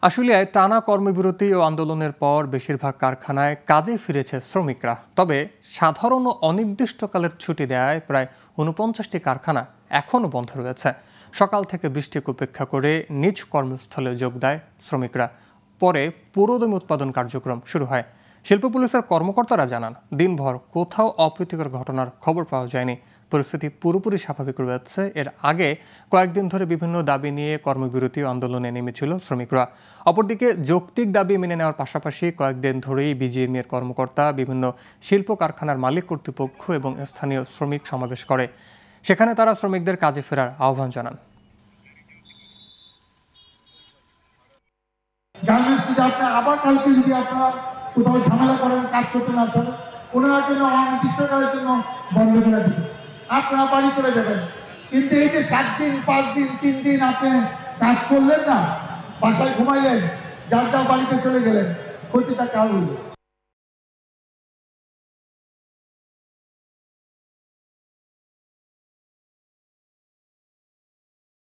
আশুলিয়ায় টানা কর্মবিরতি ও আন্দোলনের পর বেশিরভাগ কারখানায় কাজে ফিরেছে শ্রমিকরা। তবে সাধারণ ও অনির্দিষ্টকালের ছুটি দেয়ায় প্রায় ৪৯টি কারখানা এখনও বন্ধ রয়েছে। সকাল থেকে বৃষ্টিকে উপেক্ষা করে নিজ কর্মস্থলে যোগ দেয় শ্রমিকরা। পরে পুরোদমে উৎপাদন কার্যক্রম শুরু হয়। শিল্প পুলিশের কর্মকর্তারা জানান, দিনভর কোথাও অপ্রীতিকর ঘটনার খবর পাওয়া যায়নি। পরিস্থিতি পুরোপুরি স্বাভাবিক রয়েছে। এর আগে কয়েকদিন ধরে বিভিন্ন দাবি নিয়ে কর্মবিরতি আন্দোলনে নেমেছিল শ্রমিকরা। অপরদিকে যৌক্তিক দাবি মেনে নেওয়ার পাশাপাশি কয়েকদিন ধরেই বিজিএমইএর কর্মকর্তা বিভিন্ন শিল্প কারখানার মালিক কর্তৃপক্ষ এবং স্থানীয় শ্রমিক সমাবেশ করে। সেখানে তারা শ্রমিকদের কাজে ফেরার আহ্বান জানান। আবার কালকে যদি আপনারা কোথাও ঝামেলা করেন, কাজ করতে না চলে, ওনার জন্য অনির্দিষ্টকালের জন্য বন্ধ করে দেবেন, আপনারা বাড়ি চলে যাবেন। কিন্তু এই যে 7 দিন 5 দিন 3 দিন আপনি কাজ করলেন না, বাসায় ঘুমাইলেন, যার যার বাড়িতে চলে গেলেন, ক্ষতিটা কার হইল?